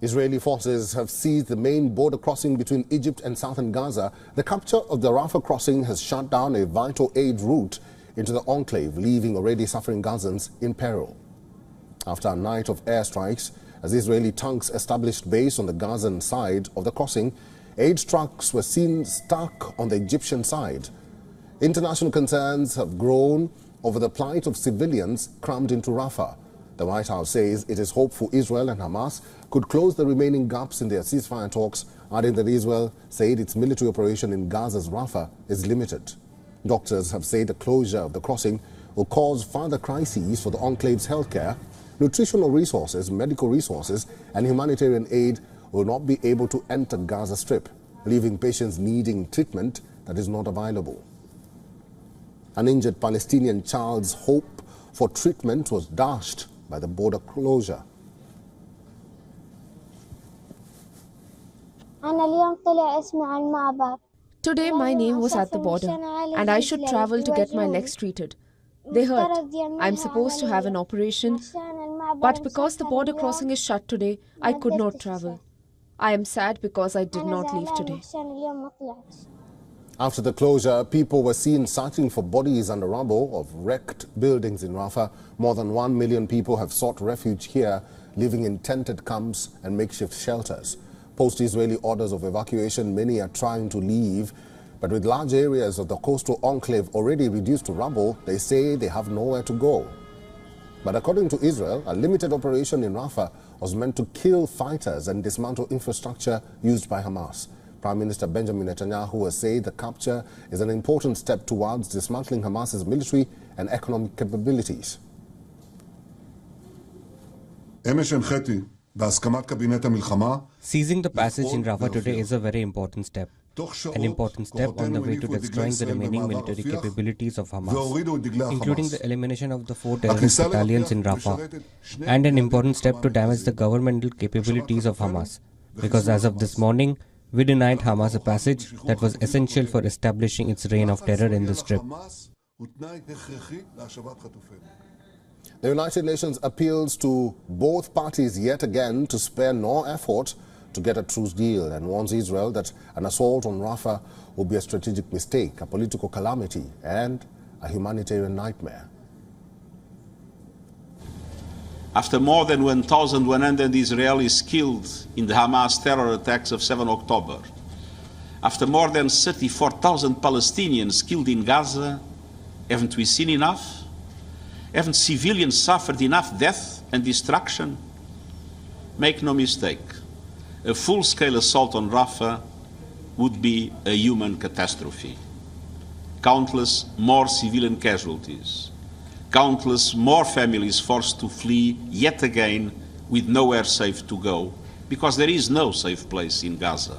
Israeli forces have seized the main border crossing between Egypt and southern Gaza. The capture of the Rafah Crossing has shut down a vital aid route into the enclave, leaving already suffering Gazans in peril. After a night of airstrikes, as Israeli tanks established base on the Gazan side of the crossing, aid trucks were seen stuck on the Egyptian side. International concerns have grown over the plight of civilians crammed into Rafah. The White House says it is hopeful Israel and Hamas could close the remaining gaps in their ceasefire talks, adding that Israel said its military operation in Gaza's Rafah is limited. Doctors have said the closure of the crossing will cause further crises for the enclave's healthcare. Nutritional resources, medical resources, and humanitarian aid will not be able to enter Gaza Strip, leaving patients needing treatment that is not available. An injured Palestinian child's hope for treatment was dashed by the border closure. Today my name was at the border and I should travel to get my legs treated. They hurt. I'm supposed to have an operation, but because the border crossing is shut today, I could not travel. I am sad because I did not leave today. After the closure, people were seen searching for bodies under rubble of wrecked buildings in Rafah. More than 1 million people have sought refuge here, living in tented camps and makeshift shelters. Post-Israeli orders of evacuation, many are trying to leave, but with large areas of the coastal enclave already reduced to rubble, they say they have nowhere to go. But according to Israel, a limited operation in Rafah was meant to kill fighters and dismantle infrastructure used by Hamas. Prime Minister Benjamin Netanyahu has said the capture is an important step towards dismantling Hamas's military and economic capabilities. Seizing the passage in Rafah today is a very important step. An important step on the way to destroying the remaining military capabilities of Hamas, including the elimination of the 4 terrorist battalions in Rafah, and an important step to damage the governmental capabilities of Hamas, because as of this morning, we denied Hamas a passage that was essential for establishing its reign of terror in the Strip. The United Nations appeals to both parties yet again to spare no effort to get a truce deal and warns Israel that an assault on Rafah will be a strategic mistake, a political calamity, and a humanitarian nightmare. After more than 1,100 Israelis killed in the Hamas terror attacks of 7 October, after more than 34,000 Palestinians killed in Gaza, haven't we seen enough? Haven't civilians suffered enough death and destruction? Make no mistake, a full-scale assault on Rafah would be a human catastrophe. Countless more civilian casualties. Countless more families forced to flee yet again with nowhere safe to go, because there is no safe place in Gaza.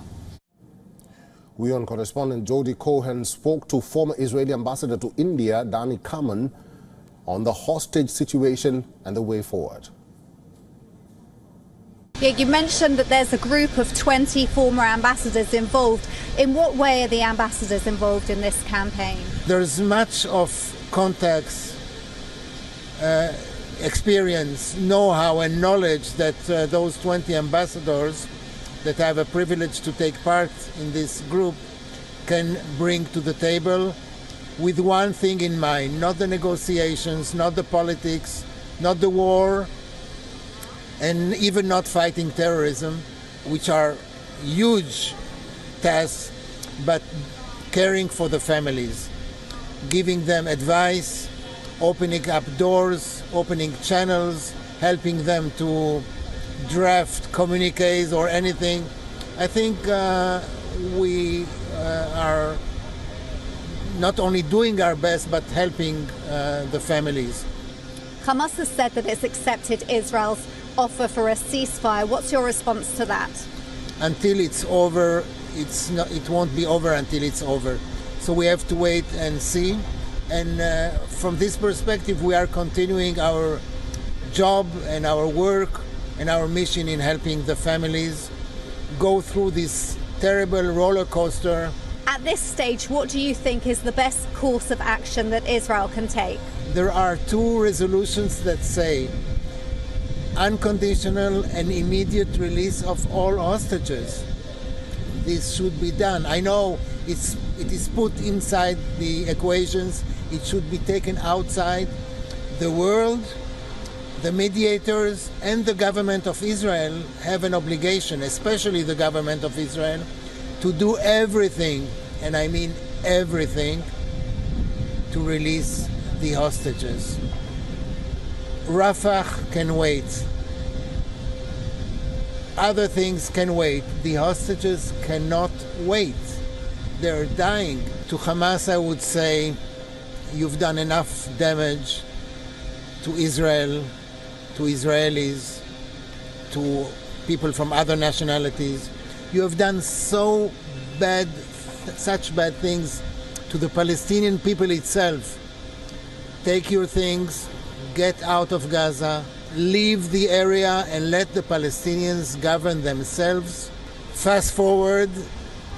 WION correspondent Jody Cohen spoke to former Israeli ambassador to India, Danny Kamen, on the hostage situation and the way forward. Yeah, you mentioned that there's a group of 20 former ambassadors involved. In what way are the ambassadors involved in this campaign? There's much of contacts, experience, know-how and knowledge that those 20 ambassadors that have a privilege to take part in this group can bring to the table, with one thing in mind: not the negotiations, not the politics, not the war, and even not fighting terrorism, which are huge tasks, but caring for the families, giving them advice, opening up doors, opening channels, helping them to draft communiques or anything. I think we are not only doing our best, but helping the families. Hamas has said that it's accepted Israel's offer for a ceasefire. What's your response to that? Until it's over, it won't be over until it's over. So we have to wait and see. And from this perspective, we are continuing our job and our work and our mission in helping the families go through this terrible roller coaster. At this stage, what do you think is the best course of action that Israel can take? There are 2 resolutions that say unconditional and immediate release of all hostages. This should be done. I know it is put inside the equations. It should be taken outside. The world, the mediators, and the government of Israel have an obligation, especially the government of Israel, to do everything, and I mean everything, to release the hostages. Rafah can wait. Other things can wait. The hostages cannot wait. They're dying. To Hamas, I would say, you've done enough damage to Israel, to Israelis, to people from other nationalities. You have done such bad things to the Palestinian people itself. Take your things, get out of Gaza, leave the area and let the Palestinians govern themselves. Fast forward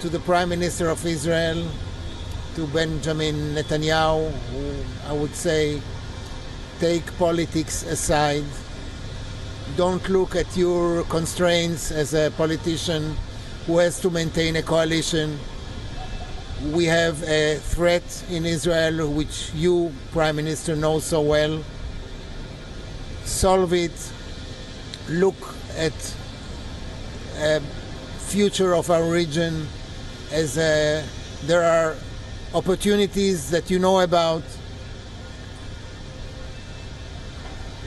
to the Prime Minister of Israel, to Benjamin Netanyahu, who I would say, take politics aside. Don't look at your constraints as a politician who has to maintain a coalition. We have a threat in Israel, which you, Prime Minister, know so well. Solve it. Look at a future of our region as there are opportunities that you know about.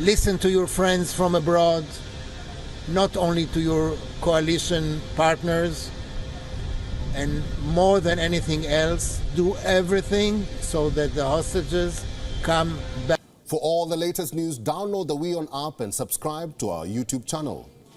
Listen to your friends from abroad, not only to your coalition partners, and more than anything else, do everything so that the hostages come back. For all the latest news, download the WION app and subscribe to our YouTube channel.